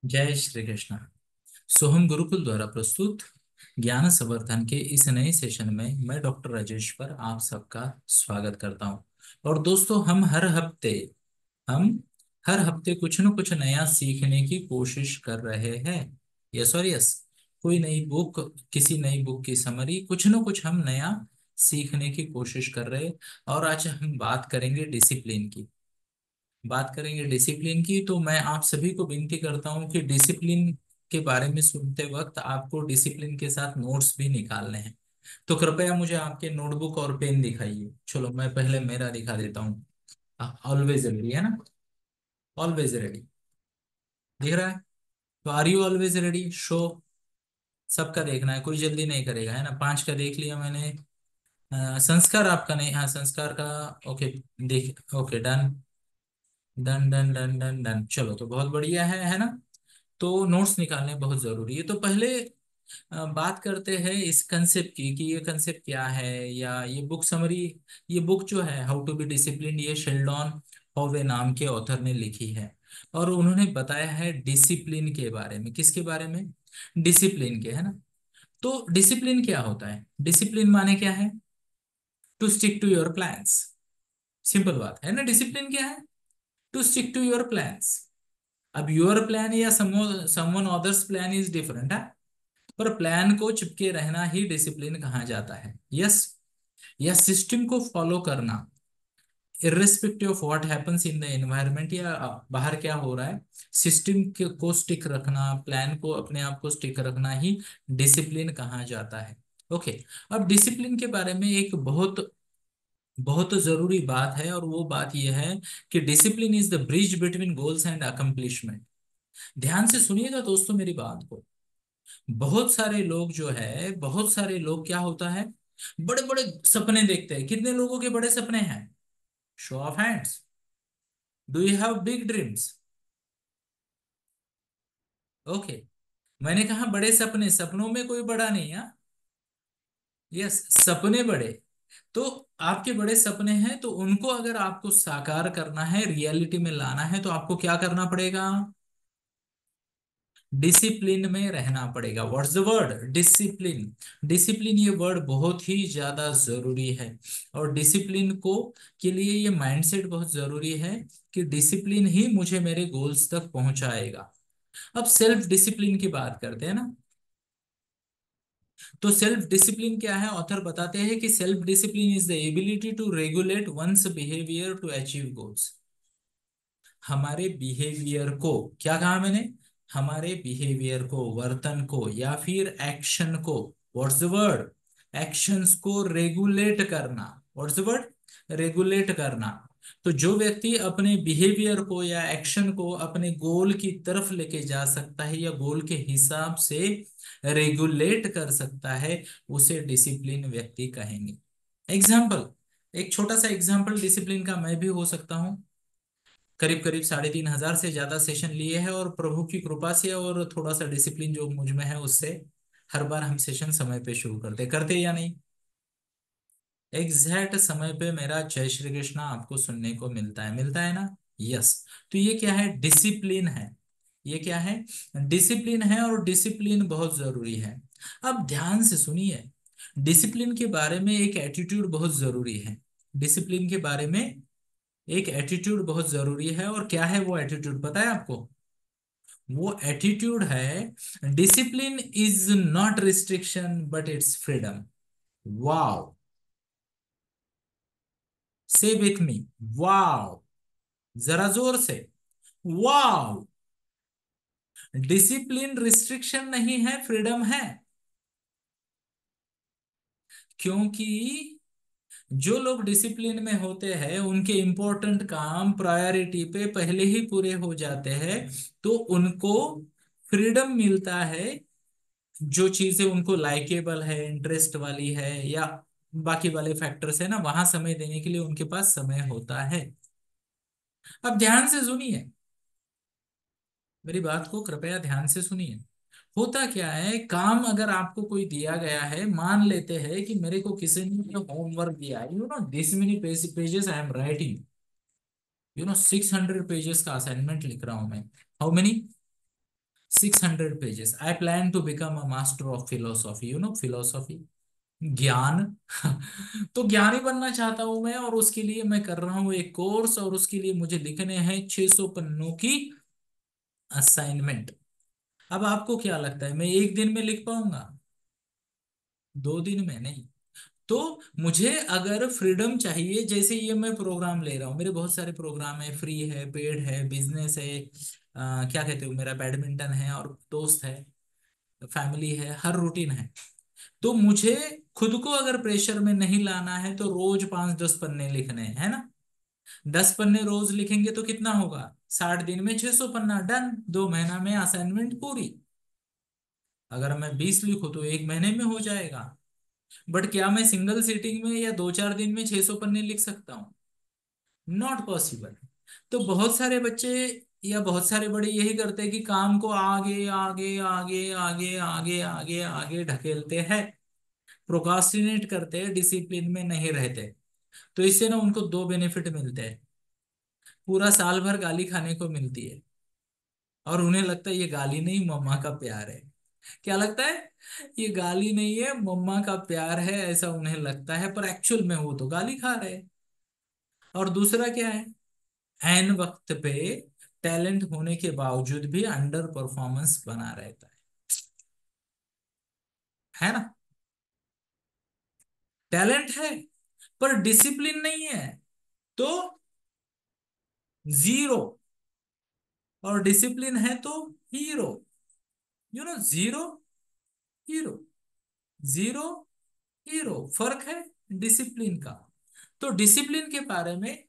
जय श्री कृष्ण। सोहम गुरुकुल द्वारा प्रस्तुत ज्ञान संवर्धन के इस नए सेशन में मैं डॉक्टर राजेश पर आप सबका स्वागत करता हूं। और दोस्तों, हम हर हफ्ते कुछ न कुछ नया सीखने की कोशिश कर रहे हैं। यस और यस। कोई नई बुक, किसी नई बुक की समरी, कुछ न कुछ हम नया सीखने की कोशिश कर रहे हैं। और आज हम बात करेंगे डिसिप्लिन की। तो मैं आप सभी को विनती करता हूं कि डिसिप्लिन के बारे में सुनते वक्त आपको डिसिप्लिन के साथ नोट्स भी निकालने हैं। तो कृपया मुझे आपके नोटबुक और पेन दिखाइए। चलो, मैं पहले मेरा दिखा देता हूँ। ऑलवेज रेडी है ना? ऑलवेज रेडी दिख रहा है? तो are you always ready? Show. सबका देखना है, कोई जल्दी नहीं करेगा, है ना? 5 का देख लिया मैंने। संस्कार आपका नहीं, हाँ संस्कार का। ओके। देख, okay, done done done done done done. चलो, तो बहुत बढ़िया है ना? तो नोट्स निकालने बहुत जरूरी है। तो पहले बात करते हैं इस कंसेप्ट की कि ये कंसेप्ट क्या है, या ये बुक समरी। ये बुक जो है हाउ टू बी डिसिप्लिन, ये शेल्डॉन होवे नाम के ऑथर ने लिखी है। और उन्होंने बताया है डिसिप्लिन के बारे में। किसके बारे में? डिसिप्लिन के, है ना? तो डिसिप्लिन क्या होता है? डिसिप्लिन माने क्या है? To stick to your plans. Simple बात है ना? डिसिप्लिन क्या है? To stick to your plans. अब योर प्लान या someone others plan is different है। पर प्लान को चिपके रहना ही डिसिप्लिन कहा जाता है। यस। या सिस्टम को फॉलो करना, irrespective of what happens in the environment, या बाहर क्या हो रहा है, सिस्टम को स्टिक रखना, प्लान को, अपने आप को स्टिक रखना ही डिसिप्लिन कहा जाता है। ओके। अब डिसिप्लिन के बारे में एक बहुत बहुत जरूरी बात है, और वो बात यह है कि discipline is the bridge between goals and accomplishment. ध्यान से सुनिएगा दोस्तों मेरी बात को। बहुत सारे लोग क्या होता है, बड़े बड़े सपने देखते हैं। कितने लोगों के बड़े सपने हैं? Show off hands. Do you have big dreams? Okay. मैंने कहा बड़े सपने, सपनों में कोई बड़ा नहीं है। यस, सपने बड़े। तो आपके बड़े सपने हैं, तो उनको अगर आपको साकार करना है, रियलिटी में लाना है, तो आपको क्या करना पड़ेगा? डिसिप्लिन में रहना पड़ेगा। What's the word? Discipline. Discipline ये वर्ड बहुत ही ज्यादा जरूरी है। और डिसिप्लिन को के लिए ये माइंडसेट बहुत जरूरी है कि डिसिप्लिन ही मुझे मेरे गोल्स तक पहुंचाएगा। अब सेल्फ डिसिप्लिन की बात करते हैं ना। तो सेल्फ डिसिप्लिन क्या है? ऑथर बताते हैं कि self discipline is the ability to regulate one's behaviour to achieve goals. हमारे बिहेवियर को, क्या कहा मैंने? हमारे बिहेवियर को, वर्तन को, या फिर एक्शन को, व्हाट्स द वर्ड, एक्शंस को रेगुलेट करना। What's the word? रेगुलेट करना। तो जो व्यक्ति अपने बिहेवियर को या एक्शन को अपने गोल की तरफ लेके जा सकता है, या गोल के हिसाब से रेगुलेट कर सकता है, उसे डिसिप्लिन व्यक्ति कहेंगे। एग्जाम्पल, एक छोटा सा एग्जाम्पल डिसिप्लिन का मैं भी हो सकता हूं। करीब करीब 3,500 से ज्यादा सेशन लिए हैं, और प्रभु की कृपा से और थोड़ा सा डिसिप्लिन जो मुझ में है उससे हर बार हम सेशन समय पे शुरू करते या नहीं? एग्जैक्ट समय पे मेरा जय श्री कृष्णा आपको सुनने को मिलता है ना? यस। तो ये क्या है? डिसिप्लिन है। ये क्या है? डिसिप्लिन है, और डिसिप्लिन बहुत जरूरी है। अब ध्यान से सुनिए। डिसिप्लिन के बारे में एक एटीट्यूड बहुत जरूरी है। डिसिप्लिन के बारे में एक एटीट्यूड बहुत जरूरी है। और क्या है वो एटीट्यूड, पता है आपको? वो एटीट्यूड है, discipline is not restriction but it's freedom. Wow. से विथ मी। वाओ। जरा जोर से। वाओ। डिसिप्लिन रिस्ट्रिक्शन नहीं है, फ्रीडम है। क्योंकि जो लोग डिसिप्लिन में होते हैं उनके इंपॉर्टेंट काम प्रायोरिटी पे पहले ही पूरे हो जाते हैं। तो उनको फ्रीडम मिलता है। जो चीजें उनको लाइकेबल है, इंटरेस्ट वाली है, या बाकी वाले फैक्टर्स है ना, वहां समय देने के लिए उनके पास समय होता है। अब ध्यान से सुनिए, मेरी बात को कृपया ध्यान से सुनिए। होता क्या है, काम अगर आपको कोई दिया गया है, मान लेते हैं कि मेरे को किसी ने होमवर्क दिया है, this many pages I am writing, 600 pages का असाइनमेंट लिख रहा हूं मैं। How many? 600 pages. I plan to become a master of philosophy. You know philosophy, ज्ञान। तो ज्ञानी बनना चाहता हूं मैं, और उसके लिए मैं कर रहा हूं एक कोर्स, और उसके लिए मुझे लिखने हैं 600 पन्नों की असाइनमेंट। अब आपको क्या लगता है मैं एक दिन में लिख पाऊंगा? 2 दिन में नहीं। तो मुझे अगर फ्रीडम चाहिए, जैसे ये मैं प्रोग्राम ले रहा हूँ, मेरे बहुत सारे प्रोग्राम है, फ्री है, पेड है, बिजनेस है, क्या कहते हो, मेरा बैडमिंटन है, और दोस्त है, फैमिली है, हर रूटीन है। तो मुझे खुद को अगर प्रेशर में नहीं लाना है तो रोज 5-10 पन्ने लिखने हैं, है ना? 10 पन्ने रोज लिखेंगे तो कितना होगा? 60 दिन में 600 पन्ना, डन। 2 महीना में असाइनमेंट पूरी। अगर मैं 20 लिखूं तो 1 महीने में हो जाएगा। बट क्या मैं सिंगल सीटिंग में या 2-4 दिन में 600 पन्ने लिख सकता हूँ? Not possible. तो बहुत सारे बच्चे या बहुत सारे बड़े यही करते हैं कि काम को आगे आगे आगे आगे आगे आगे आगे ढकेलते हैं, प्रोकास्टिनेट करते हैं, डिसिप्लिन में नहीं रहते। तो इससे ना उनको 2 बेनिफिट मिलते हैं। पूरा साल भर गाली खाने को मिलती है, और उन्हें लगता है ये गाली नहीं, मम्मा का प्यार है। क्या लगता है? ये गाली नहीं है, मम्मा का प्यार है, ऐसा उन्हें लगता है, पर एक्चुअल में वो तो गाली खा रहे हैं। और दूसरा क्या है? एन वक्त पे टैलेंट होने के बावजूद भी अंडर परफॉर्मेंस बना रहता है ना? टैलेंट है पर डिसिप्लिन नहीं है, तो जीरो। और डिसिप्लिन है तो hero. You know, zero hero, zero hero, फर्क है डिसिप्लिन का। तो डिसिप्लिन के बारे में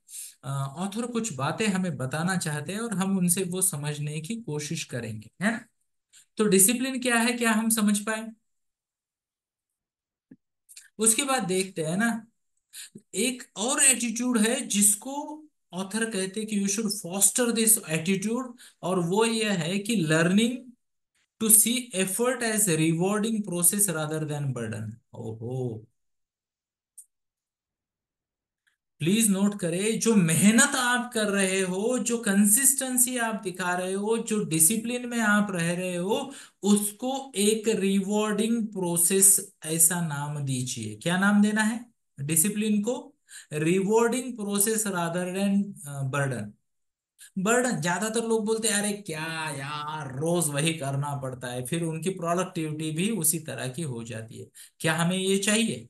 ऑथर कुछ बातें हमें बताना चाहते हैं, और हम उनसे वो समझने की कोशिश करेंगे, है ना? तो डिसिप्लिन क्या है, क्या हम समझ पाए? उसके बाद देखते हैं ना, एक और एटीट्यूड है जिसको ऑथर कहते हैं कि you should foster this attitude, और वो ये है कि learning to see effort as rewarding process rather than burden. ओहो, प्लीज नोट करें, जो मेहनत आप कर रहे हो, जो कंसिस्टेंसी आप दिखा रहे हो, जो डिसिप्लिन में आप रह रहे हो, उसको एक रिवॉर्डिंग प्रोसेस ऐसा नाम दीजिए। क्या नाम देना है डिसिप्लिन को? Rewarding process rather than burden. Burden, ज्यादातर लोग बोलते हैं अरे क्या यार, रोज वही करना पड़ता है, फिर उनकी प्रोडक्टिविटी भी उसी तरह की हो जाती है। क्या हमें ये चाहिए?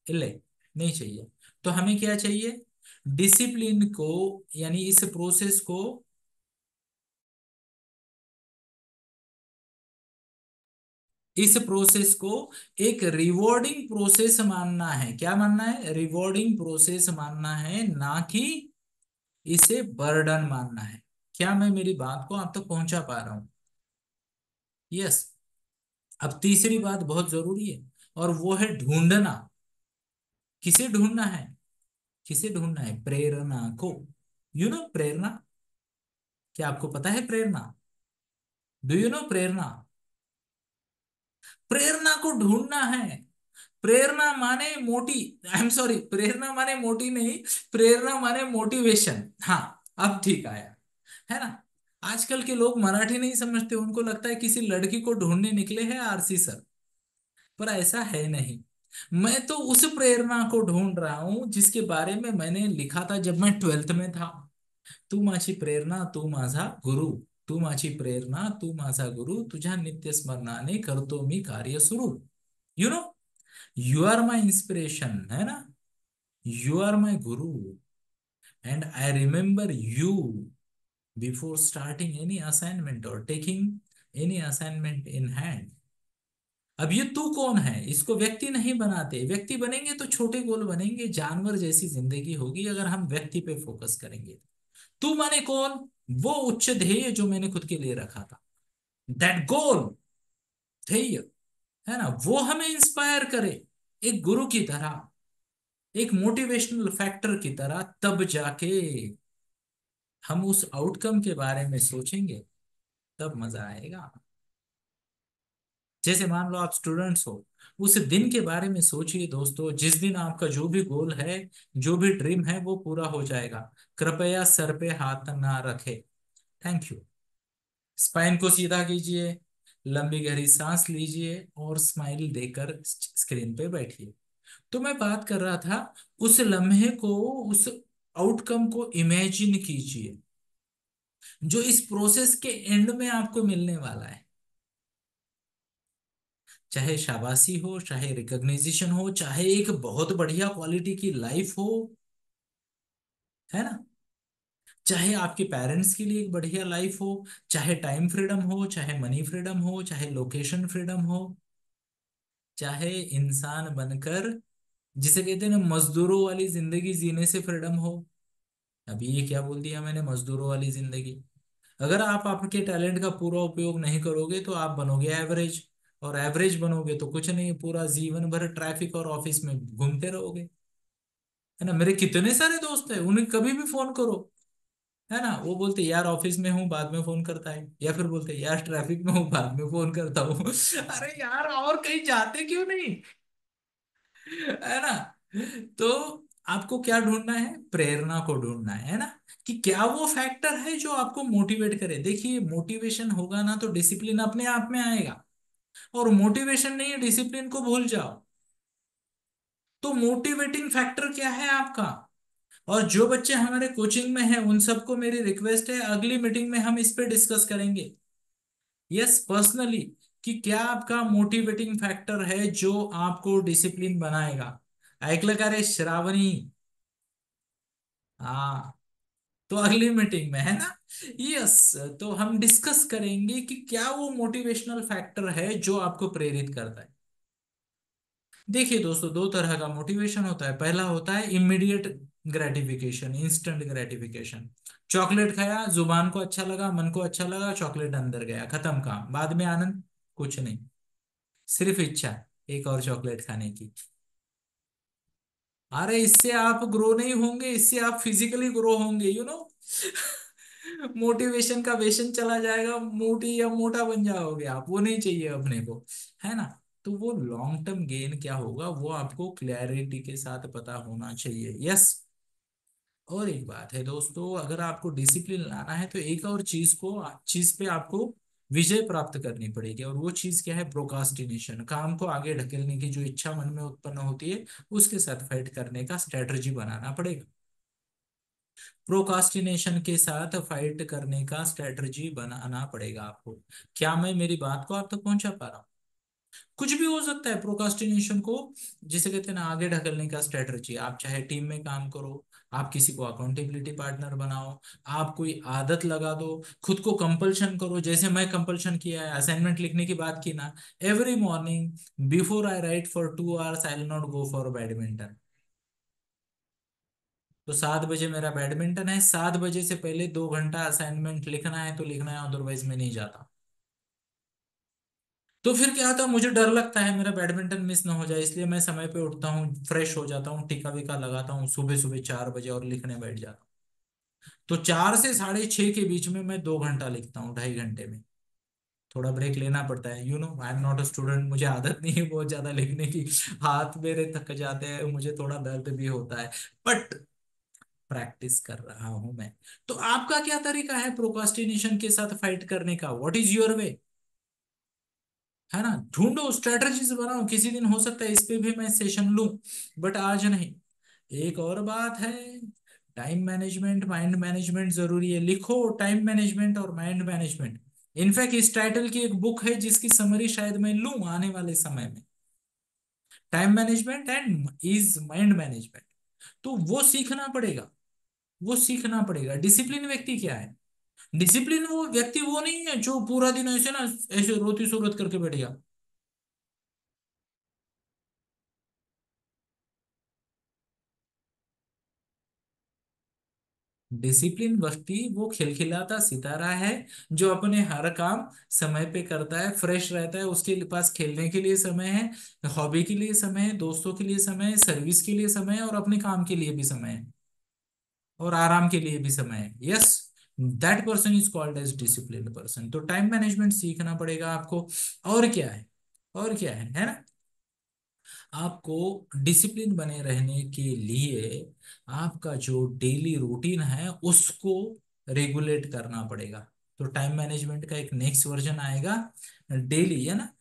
इले नहीं चाहिए। तो हमें क्या चाहिए? डिसिप्लिन को, यानी इस प्रोसेस को, इस प्रोसेस को एक रिवॉर्डिंग प्रोसेस मानना है। क्या मानना है? रिवॉर्डिंग प्रोसेस मानना है, ना कि इसे बर्डन मानना है। क्या मैं मेरी बात को आप तक पहुंचा पा रहा हूं? यस। अब तीसरी बात बहुत जरूरी है, और वो है ढूंढना। किसे ढूंढना है? किसे ढूंढना है? प्रेरणा को। यू नो प्रेरणा? क्या आपको पता है प्रेरणा? डू यू नो प्रेरणा? प्रेरणा को ढूंढना है। प्रेरणा माने मोटी, आई एम सॉरी, प्रेरणा माने मोटी नहीं, प्रेरणा माने मोटिवेशन। हाँ, अब ठीक आया, है ना? आजकल के लोग मराठी नहीं समझते, उनको लगता है किसी लड़की को ढूंढने निकले हैं आरसी सर, पर ऐसा है नहीं। मैं तो उस प्रेरणा को ढूंढ रहा हूं जिसके बारे में मैंने लिखा था जब मैं 12th में था। तू माझी प्रेरणा, तू माझा गुरु, तू माझी प्रेरणा, तू माझा गुरु, तुझ्या नित्य स्मरणाने करतो मी कार्य सुरू। You know, you are my inspiration, है ना? You are my guru, and I remember you before starting any assignment और taking any assignment in hand. अब ये तू कौन है, इसको व्यक्ति नहीं बनाते। व्यक्ति बनेंगे तो छोटे गोल बनेंगे, जानवर जैसी जिंदगी होगी अगर हम व्यक्ति पे फोकस करेंगे। तू माने कौन? वो उच्च ध्येय जो मैंने खुद के लिए रखा था, दैट गोल, ध्येय, है ना? वो हमें इंस्पायर करे, एक गुरु की तरह, एक मोटिवेशनल फैक्टर की तरह, तब जाके हम उस आउटकम के बारे में सोचेंगे, तब मजा आएगा। जैसे मान लो आप स्टूडेंट्स हो, उस दिन के बारे में सोचिए दोस्तों, जिस दिन आपका जो भी गोल है, जो भी ड्रीम है, वो पूरा हो जाएगा। कृपया सर पे हाथ ना रखे। Thank you. स्पाइन को सीधा कीजिए, लंबी गहरी सांस लीजिए और स्माइल देकर स्क्रीन पे बैठिए। तो मैं बात कर रहा था, उस लम्हे को, उस आउटकम को इमेजिन कीजिए जो इस प्रोसेस के एंड में आपको मिलने वाला है। चाहे शाबाशी हो, चाहे रिकॉग्निशन हो, चाहे एक बहुत बढ़िया क्वालिटी की लाइफ हो, है ना, चाहे आपके पेरेंट्स के लिए एक बढ़िया लाइफ हो, चाहे टाइम फ्रीडम हो, चाहे मनी फ्रीडम हो, चाहे लोकेशन फ्रीडम हो, चाहे इंसान बनकर, जिसे कहते हैं ना, मजदूरों वाली जिंदगी जीने से फ्रीडम हो। अभी ये क्या बोल दिया मैंने, मजदूरों वाली जिंदगी। अगर आप आपके टैलेंट का पूरा उपयोग नहीं करोगे तो आप बनोगे एवरेज, और एवरेज बनोगे तो कुछ नहीं, पूरा जीवन भर ट्रैफिक और ऑफिस में घूमते रहोगे। है ना, मेरे कितने सारे दोस्त हैं, उन्हें कभी भी फोन करो, है ना, वो बोलते यार ऑफिस में हूँ बाद में फोन करता है, या फिर बोलते यार ट्रैफिक में हूँ बाद में फोन करता हूँ। अरे यार और कहीं जाते क्यों नहीं, है ना। तो आपको क्या ढूंढना है, प्रेरणा को ढूंढना है ना, कि क्या वो फैक्टर है जो आपको मोटिवेट करे। देखिए मोटिवेशन होगा ना तो डिसिप्लिन अपने आप में आएगा, और मोटिवेशन नहीं है डिसिप्लिन को भूल जाओ। तो मोटिवेटिंग फैक्टर क्या है आपका। और जो बच्चे हमारे कोचिंग में हैं उन सबको मेरी रिक्वेस्ट है, अगली मीटिंग में हम इस पे डिस्कस करेंगे, यस पर्सनली, कि क्या आपका मोटिवेटिंग फैक्टर है जो आपको डिसिप्लिन बनाएगा। ऐकलं का रे श्रावणी। हाँ, तो अगली मीटिंग में, है ना, यस, तो हम डिस्कस करेंगे कि क्या वो मोटिवेशनल फैक्टर है जो आपको प्रेरित करता है। देखिए दोस्तों, दो तरह का मोटिवेशन होता है। पहला होता है immediate gratification, instant gratification. Chocolate खाया, जुबान को अच्छा लगा, मन को अच्छा लगा, चॉकलेट अंदर गया, खत्म काम, बाद में आनंद कुछ नहीं, सिर्फ इच्छा एक और चॉकलेट खाने की। अरे इससे आप ग्रो नहीं होंगे, इससे आप फिजिकली ग्रो होंगे, मोटिवेशन का वेशन चला जाएगा, मोटी या मोटा बन जाओगे आप, वो नहीं चाहिए अपने को, है ना। तो वो लॉन्ग टर्म गेन क्या होगा वो आपको क्लैरिटी के साथ पता होना चाहिए, यस। और एक बात है दोस्तों, अगर आपको डिसिप्लिन लाना है तो एक और चीज पे आपको विजय प्राप्त करनी पड़ेगी, और वो चीज क्या है, प्रोकास्टिनेशन, काम को आगे ढकेलने की जो इच्छा मन में उत्पन्न होती है, उसके साथ फाइट करने का स्ट्रेटजी बनाना पड़ेगा। प्रोकास्टिनेशन के साथ फाइट करने का स्ट्रेटजी बनाना पड़ेगा आपको। क्या मैं मेरी बात को आप तक पहुंचा पा रहा हूँ। कुछ भी हो सकता है प्रोकास्टिनेशन को, जिसे कहते हैं ना, आगे ढकलने का स्ट्रेटजी। आप चाहे टीम में काम करो, आप किसी को अकाउंटेबिलिटी पार्टनर बनाओ, आप कोई आदत लगा दो, खुद को कंपल्शन करो, जैसे मैं कंपल्शन किया है, असाइनमेंट लिखने की बात की ना, every morning before I right for 2 hours I will not go for badminton. तो 7 बजे मेरा बैडमिंटन है, 7 बजे से पहले 2 घंटा असाइनमेंट लिखना है तो लिखना है, अदरवाइज मैं नहीं जाता। तो फिर क्या होता है, मुझे डर लगता है मेरा बैडमिंटन मिस ना हो जाए, इसलिए मैं समय पे उठता हूँ, फ्रेश हो जाता हूँ, टीका वीका लगाता हूँ, सुबह सुबह 4 बजे और लिखने बैठ जाता हूँ। तो 4 से 6:30 के बीच में मैं 2 घंटा लिखता हूँ, 2.5 घंटे में। थोड़ा ब्रेक लेना पड़ता है, I am not a student, मुझे आदत नहीं है बहुत ज्यादा लिखने की, हाथ मेरे थक जाते हैं, मुझे थोड़ा दर्द भी होता है, बट प्रैक्टिस कर रहा हूं मैं। तो आपका क्या तरीका है प्रोकास्टिनेशन के साथ फाइट करने का, व्हाट इज योर वे, है ना। ढूंढो, स्ट्रेटजीज बनाओ, किसी दिन हो सकता है इस पे भी मैं सेशन लूं, बट आज नहीं। एक और बात है, टाइम मैनेजमेंट, माइंड मैनेजमेंट जरूरी है, लिखो टाइम मैनेजमेंट और माइंड मैनेजमेंट। इनफैक्ट इस टाइटल की एक बुक है जिसकी समरी शायद मैं लूं आने वाले समय में, time management and is mind management. तो वो सीखना पड़ेगा, वो सीखना पड़ेगा। डिसिप्लिन व्यक्ति क्या है, डिसिप्लिन वो व्यक्ति वो नहीं है जो पूरा दिन ऐसे ना, ऐसे रोती सूरत करके बैठ गया। डिसिप्लिन व्यक्ति वो खिलखिलाता सितारा है जो अपने हर काम समय पे करता है, फ्रेश रहता है, उसके पास खेलने के लिए समय है, हॉबी के लिए समय है, दोस्तों के लिए समय है, सर्विस के लिए समय है, और अपने काम के लिए भी समय है, और आराम के लिए भी समय है, yes. That person is called as discipline person. तो टाइम मैनेजमेंट सीखना पड़ेगा आपको। और क्या है, और क्या है ना, आपको डिसिप्लिन बने रहने के लिए आपका जो डेली रूटीन है उसको रेगुलेट करना पड़ेगा। तो टाइम मैनेजमेंट का एक नेक्स्ट वर्जन आएगा, डेली, है ना।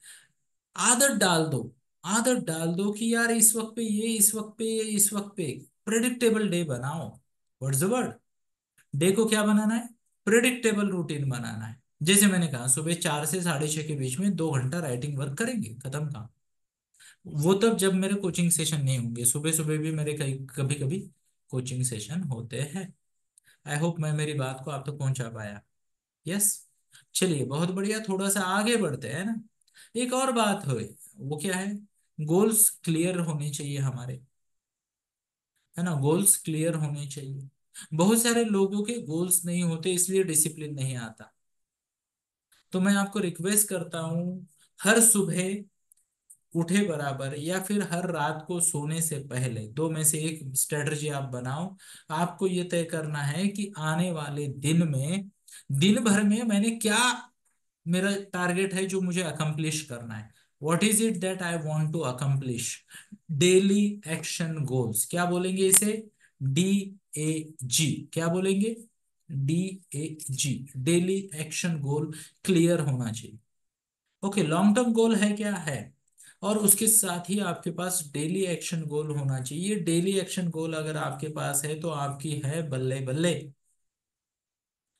आदत डाल दो, आदत डाल दो कि यार इस वक्त पे ये, इस वक्त पे ये, इस वक्त पे, प्रिडिक्टेबल डे बनाओ। What's the word? डे को क्या बनाना है? प्रिडिक्टेबल रूटीन बनाना है। जैसे मैंने कहा, सुबह 4 से 6:30 के बीच में 2 घंटा राइटिंग वर्क करेंगे, खत्म काम। वो तब जब मेरे कोचिंग सेशन नहीं होंगे, सुबह सुबह भी मेरे कई कभी कभी कोचिंग सेशन होते हैं। आई होप मैं मेरी बात को आप तक पहुंचा पाया। यस। चलिए, बहुत बढ़िया, थोड़ा सा आगे बढ़ते हैं ना। एक और बात हो, वो क्या है? गोल्स क्लियर होने चाहिए हमारे, है ना। गोल्स क्लियर होने चाहिए। बहुत सारे लोगों के गोल्स नहीं होते, इसलिए डिसिप्लिन नहीं आता। तो मैं आपको रिक्वेस्ट करता हूँ, हर सुबह उठे बराबर या फिर हर रात को सोने से पहले दो में से एक स्ट्रेटजी आप बनाओ। आपको ये तय करना है कि आने वाले दिन में, दिन भर में मैंने क्या, मेरा टारगेट है जो मुझे अकम्प्लिश करना है। What is it that I want to accomplish? Daily action goals, क्या बोलेंगे इसे? DAG, क्या बोलेंगे? DAG, daily action goal clear होना चाहिए। ओके, लॉन्ग टर्म गोल है क्या है, और उसके साथ ही आपके पास डेली एक्शन गोल होना चाहिए। डेली एक्शन गोल अगर आपके पास है तो आपकी है बल्ले बल्ले।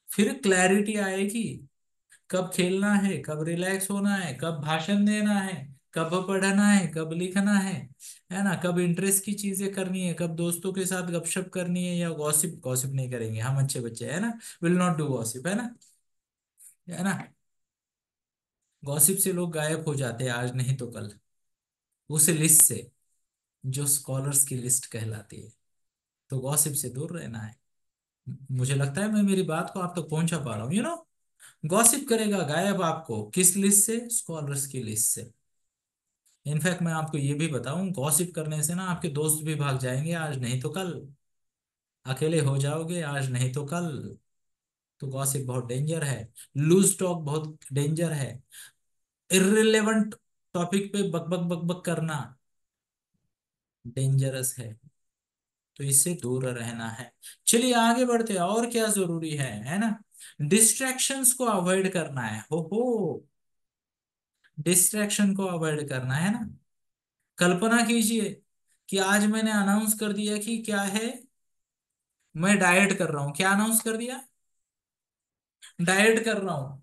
फिर क्लैरिटी आएगी, कब खेलना है, कब रिलैक्स होना है, कब भाषण देना है, कब पढ़ना है, कब लिखना है ना। कब इंटरेस्ट की चीजें करनी है, कब दोस्तों के साथ गपशप करनी है, या गॉसिप, गॉसिप नहीं करेंगे, हम अच्छे बच्चे है ना, विल नॉट डू गॉसिप, है ना, है ना। गॉसिप से लोग गायब हो जाते हैं, आज नहीं तो कल, उस लिस्ट से जो स्कॉलर्स की लिस्ट कहलाती है। तो गॉसिप से दूर रहना है। मुझे लगता है मैं मेरी बात को आप तक पहुंचा पा रहा हूँ, गॉसिप करेगा गायब आपको, किस लिस्ट से? स्कॉलर्स की लिस्ट से। इनफैक्ट मैं आपको ये भी बताऊं, गॉसिप करने से ना आपके दोस्त भी भाग जाएंगे, आज नहीं तो कल। अकेले हो जाओगे, आज नहीं तो कल। तो गॉसिप बहुत डेंजर है। लूज टॉक बहुत डेंजर है। इर्रिलेवेंट टॉपिक पे बक बक बक बक करना डेंजरस है। तो इससे दूर रहना है। चलिए आगे बढ़ते हैं, और क्या जरूरी है ना। डिस्ट्रैक्शंस को अवॉइड करना है, हो, डिस्ट्रैक्शन को अवॉइड करना है ना। कल्पना कीजिए कि आज मैंने अनाउंस कर दिया कि क्या है, मैं डाइट कर रहा हूं। क्या अनाउंस कर दिया? डाइट कर रहा हूं।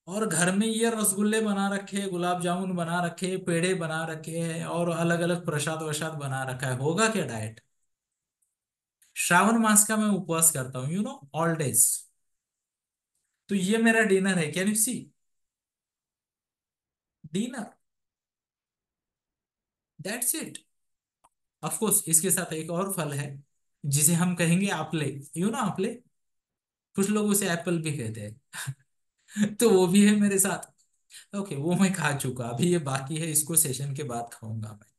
और घर में ये रसगुल्ले बना रखे हैं, गुलाब जामुन बना रखे हैं, पेड़े बना रखे हैं, और अलग अलग प्रसाद वसाद बना रखा है, होगा क्या डाइट? श्रावण मास का मैं उपवास करता हूँ, ऑल डेज। तो ये मेरा डिनर है, can you see? Dinner, that's it. Of course इसके साथ एक और फल है, जिसे हम कहेंगे आपले, आपले। कुछ लोग उसे एप्पल भी कहते हैं। तो वो भी है मेरे साथ। ओके, वो मैं खा चुका, अभी ये बाकी है, इसको सेशन के बाद खाऊंगा मैं।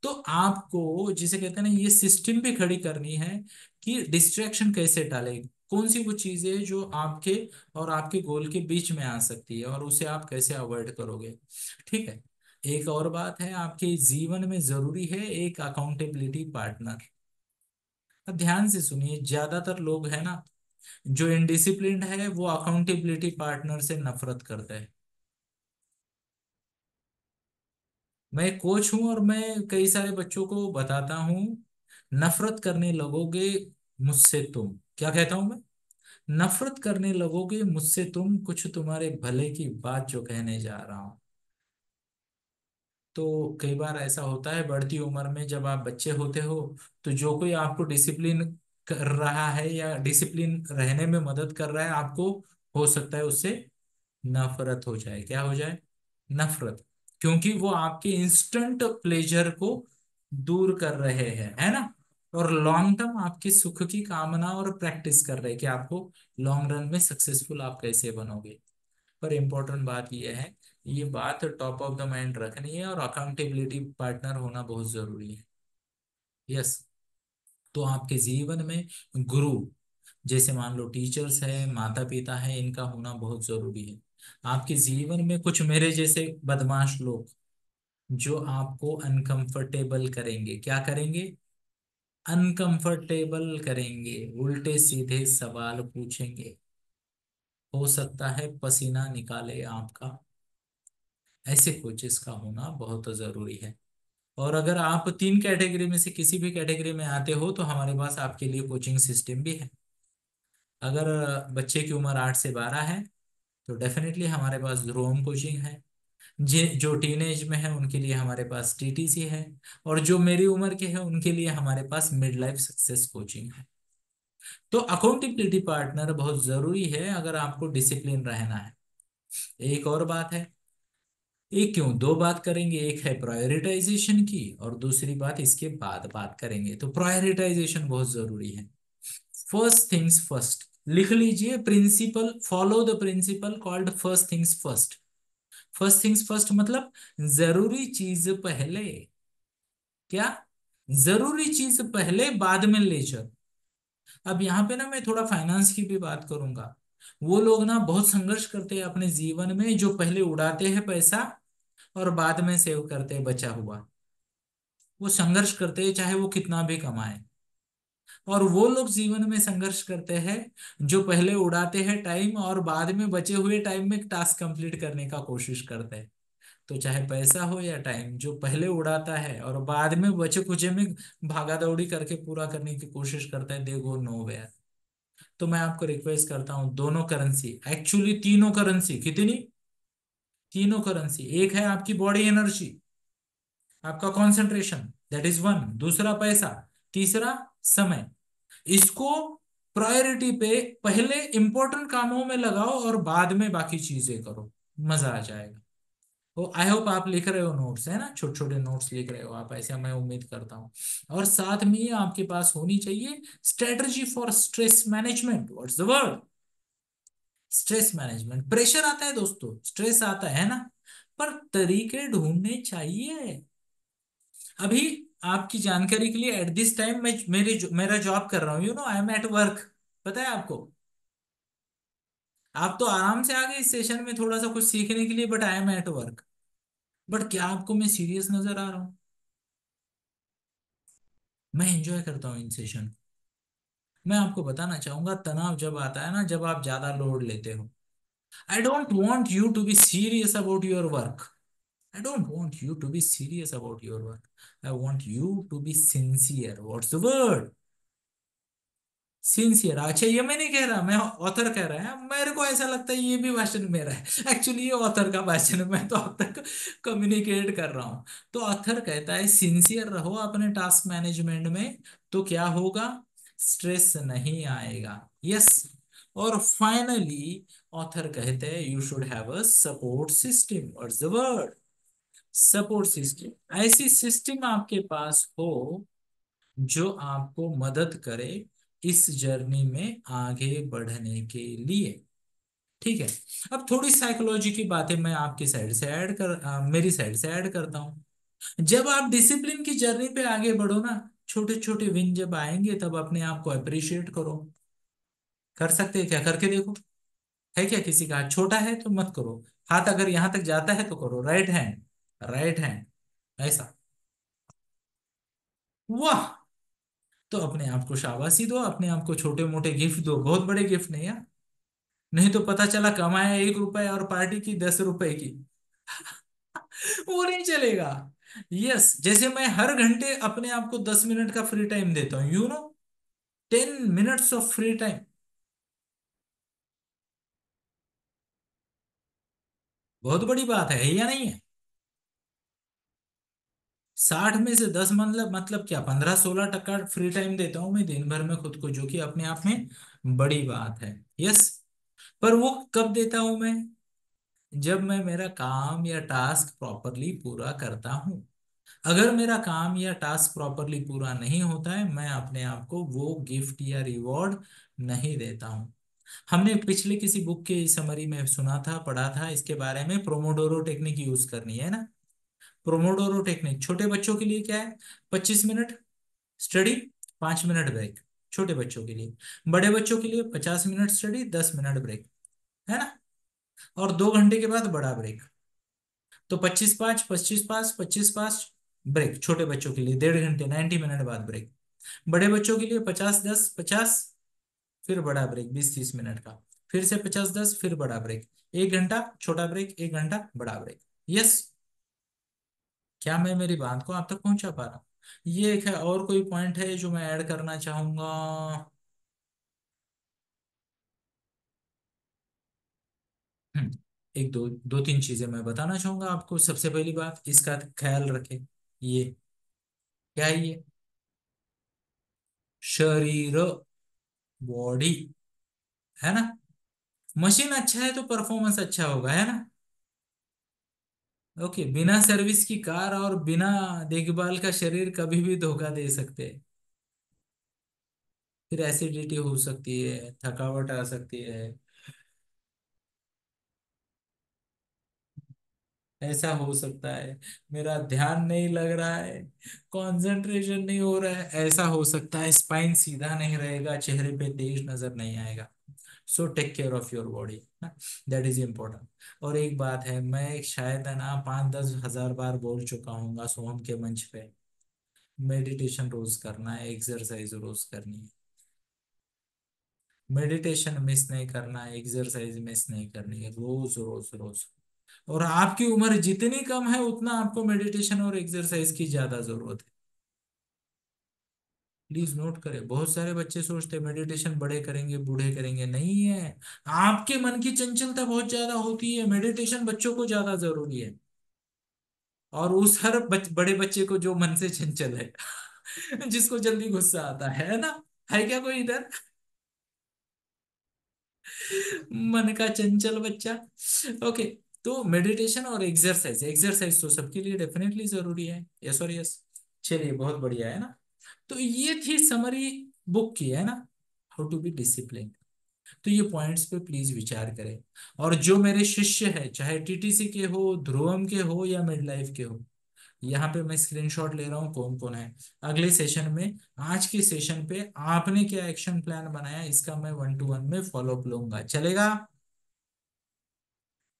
तो आपको जिसे कहते हैं ना, ये सिस्टम भी खड़ी करनी है कि डिस्ट्रैक्शन कैसे टाले, कौन सी वो चीजें जो आपके और आपके गोल के बीच में आ सकती है, और उसे आप कैसे अवॉइड करोगे। ठीक है। एक और बात है, आपके जीवन में जरूरी है एक अकाउंटेबिलिटी पार्टनर। अब ध्यान से सुनिए, ज्यादातर लोग है ना जो इनडिसिप्लिन्ड है, वो अकाउंटेबिलिटी पार्टनर से नफरत करते हैं। मैं कोच हूं और मैं कई सारे बच्चों को बताता हूं, नफरत करने लगोगे मुझसे तुम, क्या कहता हूं मैं? नफरत करने लगोगे मुझसे तुम, कुछ तुम्हारे भले की बात जो कहने जा रहा हूं। तो कई बार ऐसा होता है बढ़ती उम्र में, जब आप बच्चे होते हो, तो जो कोई आपको डिसिप्लिन कर रहा है या डिसिप्लिन रहने में मदद कर रहा है, आपको हो सकता है उससे नफरत हो जाए। क्या हो जाए? नफरत। क्योंकि वो आपके इंस्टेंट प्लेजर को दूर कर रहे हैं, है ना। और लॉन्ग टर्म आपके सुख की कामना और प्रैक्टिस कर रहे हैं कि आपको लॉन्ग रन में सक्सेसफुल आप कैसे बनोगे। पर इंपॉर्टेंट बात यह है, ये बात टॉप ऑफ द माइंड रखनी है, और अकाउंटेबिलिटी पार्टनर होना बहुत जरूरी है। यस। तो आपके जीवन में गुरु, जैसे मान लो टीचर्स है, माता पिता है, इनका होना बहुत जरूरी है। आपके जीवन में कुछ मेरे जैसे बदमाश लोग, जो आपको अनकंफर्टेबल करेंगे, क्या करेंगे? अनकंफर्टेबल करेंगे, उल्टे सीधे सवाल पूछेंगे। हो सकता है पसीना निकाले आपका। ऐसे कोचेस का होना बहुत जरूरी है। और अगर आप तीन कैटेगरी में से किसी भी कैटेगरी में आते हो तो हमारे पास आपके लिए कोचिंग सिस्टम भी है। अगर बच्चे की उम्र 8 से 12 है तो डेफिनेटली हमारे पास ध्रुवम कोचिंग है। जे जो टीनेज में है उनके लिए हमारे पास टीटीसी है। और जो मेरी उम्र के हैं उनके लिए हमारे पास मिड लाइफ सक्सेस कोचिंग है। तो अकाउंटेबिलिटी पार्टनर बहुत जरूरी है अगर आपको डिसिप्लिन रहना है। एक और बात है, एक क्यों दो बात करेंगे, एक है प्रायोरिटाइजेशन की और दूसरी बात इसके बाद बात करेंगे। तो प्रायोरिटाइजेशन बहुत जरूरी है। फर्स्ट थिंग्स फर्स्ट, लिख लीजिए principle, follow the principle called first things first. First things first मतलब जरूरी चीज पहले। क्या? जरूरी चीज पहले, बाद में लेजर। अब यहाँ पे ना मैं थोड़ा फाइनेंस की भी बात करूंगा। वो लोग ना बहुत संघर्ष करते हैं अपने जीवन में, जो पहले उड़ाते हैं पैसा और बाद में सेव करते हैं बचा हुआ। वो संघर्ष करते हैं चाहे वो कितना भी कमाए। और वो लोग जीवन में संघर्ष करते हैं जो पहले उड़ाते हैं टाइम और बाद में बचे हुए टाइम में टास्क कंप्लीट करने का कोशिश करते हैं। तो चाहे पैसा हो या टाइम, जो पहले उड़ाता है और बाद में बचे कुचे में भागा दौड़ी करके पूरा करने की कोशिश करता है, दे गो नो वेयर। तो मैं आपको रिक्वेस्ट करता हूं, दोनों करेंसी, एक्चुअली तीनों करेंसी, कितनी? तीनों करेंसी। एक है आपकी बॉडी एनर्जी, आपका कंसंट्रेशन, दैट इज वन। दूसरा पैसा। तीसरा समय। इसको प्रायोरिटी पे पहले इंपॉर्टेंट कामों में लगाओ और बाद में बाकी चीजें करो। मजा आ जाएगा। तो आई होप आप लिख रहे हो नोट्स, है ना, छोटे छोटे नोट्स लिख रहे हो आप, ऐसा मैं उम्मीद करता हूँ। और साथ में आपके पास होनी चाहिए strategy for stress management. What's the word? Stress management. Pressure आता है दोस्तों, स्ट्रेस आता है ना, पर तरीके ढूंढने चाहिए। अभी आपकी जानकारी के लिए, एट दिस टाइम मैं मेरा जॉब कर रहा हूँ, you know I am at work. पता है आपको? आप तो आराम से आ गए इस सेशन में थोड़ा सा कुछ सीखने के लिए, but I am at work. But क्या आपको मैं सीरियस नजर आ रहा हूँ? मैं एंजॉय करता हूँ इन सेशन। मैं आपको बताना चाहूंगा, तनाव जब आता है ना, जब आप ज्यादा लोड लेते हो। I don't want you to be serious about your work. I don't want you to be serious about your work. I want you to be sincere. What's the word? Sincere. अच्छा, ये मैं नहीं कह रहा, मैं author कह रहा है। मेरे को ऐसा लगता है ये भी भाषण मेरा है, एक्चुअली ये ऑथर का भाषण है, मैं तो अब तक कम्युनिकेट कर रहा हूँ। तो ऑथर कहता है सिंसियर रहो अपने टास्क मैनेजमेंट में, तो क्या होगा? स्ट्रेस नहीं आएगा। यस। और फाइनली ऑथर कहते हैं you should have a support system. What's the word? Support system. ऐसी सिस्टम आपके पास हो जो आपको मदद करे इस जर्नी में आगे बढ़ने के लिए। ठीक है। अब थोड़ी साइकोलॉजी की बातें मैं आपकी साइड से मेरी साइड से ऐड करता हूं। जब आप डिसिप्लिन की जर्नी पे आगे बढ़ो ना, छोटे छोटे विन जब आएंगे तब अपने आप को अप्रिशिएट करो। कर सकते हैं क्या? करके देखो। है क्या किसी का हाथ छोटा है तो मत करो। हाथ अगर यहां तक जाता है तो करो, राइट हैंड, राइट हैंड, ऐसा। वाह। तो अपने आप को शाबाशी दो, अपने आप को छोटे मोटे गिफ्ट दो, बहुत बड़े गिफ्ट नहीं यार। नहीं तो पता चला कमाया 1 रुपए और पार्टी की 10 रुपए की। वो नहीं चलेगा। यस, जैसे मैं हर घंटे अपने आप को 10 मिनट का फ्री टाइम देता हूँ, you know, 10 minutes of free time. बहुत बड़ी बात है या नहीं है? 60 में से 10 मतलब क्या, 15-16 टका फ्री टाइम देता हूं मैं दिन भर में खुद को, जो कि अपने आप में बड़ी बात है। यस। पर वो कब देता हूं मैं? जब मैं मेरा काम या टास्क प्रॉपरली पूरा करता हूं। अगर मेरा काम या टास्क प्रॉपरली पूरा नहीं होता है, मैं अपने आप को वो गिफ्ट या रिवॉर्ड नहीं देता हूं। हमने पिछले किसी बुक के समरी में सुना था, पढ़ा था इसके बारे में, प्रोमोडोरो टेक्निक यूज करनी है ना। प्रोमोडोरो टेक्निक छोटे बच्चों के लिए क्या है? 25 मिनट स्टडी, 5 मिनट ब्रेक। छोटे बच्चों के लिए। बड़े बच्चों के लिए 50 मिनट स्टडी, 10 मिनट ब्रेक, है ना। और 2 घंटे के बाद बड़ा ब्रेक। तो 25-5, 25-5, 25-5 ब्रेक छोटे बच्चों के लिए, 1.5 घंटे, 90 मिनट बाद ब्रेक। बड़े बच्चों के लिए 50-10, 50, फिर बड़ा ब्रेक 20-30 मिनट का। फिर से 50-10, फिर बड़ा ब्रेक, 1 घंटा छोटा ब्रेक, 1 घंटा बड़ा ब्रेक। यस। क्या मैं मेरी बात को आप तक पहुंचा पा रहा हूँ? ये एक है। और कोई पॉइंट है जो मैं ऐड करना चाहूंगा? हम्म, एक दो दो तीन चीजें मैं बताना चाहूंगा आपको। सबसे पहली बात, इसका ख्याल रखें। ये क्या है? ये शरीर, बॉडी, है ना? मशीन अच्छा है तो परफॉर्मेंस अच्छा होगा, है ना? ओके, बिना सर्विस की कार और बिना देखभाल का शरीर कभी भी धोखा दे सकते हैं। फिर एसिडिटी हो सकती है, थकावट आ सकती है। ऐसा हो सकता है, मेरा ध्यान नहीं लग रहा है, कंसंट्रेशन नहीं हो रहा है, ऐसा हो सकता है, स्पाइन सीधा नहीं रहेगा, चेहरे पे तेज नजर नहीं आएगा। So take care of your body, that is important. और एक बात है, मैं शायद है ना 5-10 हज़ार बार बोल चुका हूँ सोहम के मंच पे, मेडिटेशन रोज करना है, एक्सरसाइज रोज करनी है। मेडिटेशन मिस नहीं करना है, एक्सरसाइज मिस नहीं करनी है, रोज रोज रोज। और आपकी उम्र जितनी कम है उतना आपको मेडिटेशन और एक्सरसाइज की ज्यादा जरूरत है। प्लीज नोट करें, बहुत सारे बच्चे सोचते हैं मेडिटेशन बड़े करेंगे बूढ़े करेंगे, नहीं है। आपके मन की चंचलता बहुत ज्यादा होती है, मेडिटेशन बच्चों को ज्यादा जरूरी है। और उस हर बड़े बच्चे को जो मन से चंचल है जिसको जल्दी गुस्सा आता है ना? है क्या कोई इधर? मन का चंचल बच्चा। ओके। तो मेडिटेशन और एक्सरसाइज, एक्सरसाइज तो सबके लिए डेफिनेटली जरूरी है। यस और यस। चलिए, बहुत बढ़िया है ना? तो ये थी समरी बुक की, है ना? How to be discipline. तो ये पॉइंट्स पे प्लीज विचार करें। और जो मेरे शिष्य है, चाहे टीटीसी के हो, ध्रुवम के हो या मिड लाइफ के हो, यहाँ पे मैं स्क्रीनशॉट ले रहा हूँ कौन कौन है। अगले सेशन में, आज के सेशन पे आपने क्या एक्शन प्लान बनाया, इसका मैं 1-to-1 में फॉलोअप लूंगा, चलेगा?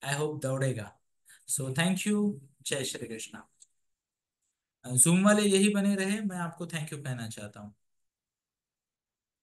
आई होप दौड़ेगा। So thank you. Jai Shri Krishna. Zoom वाले यही बने रहे, मैं आपको थैंक यू कहना चाहता हूँ।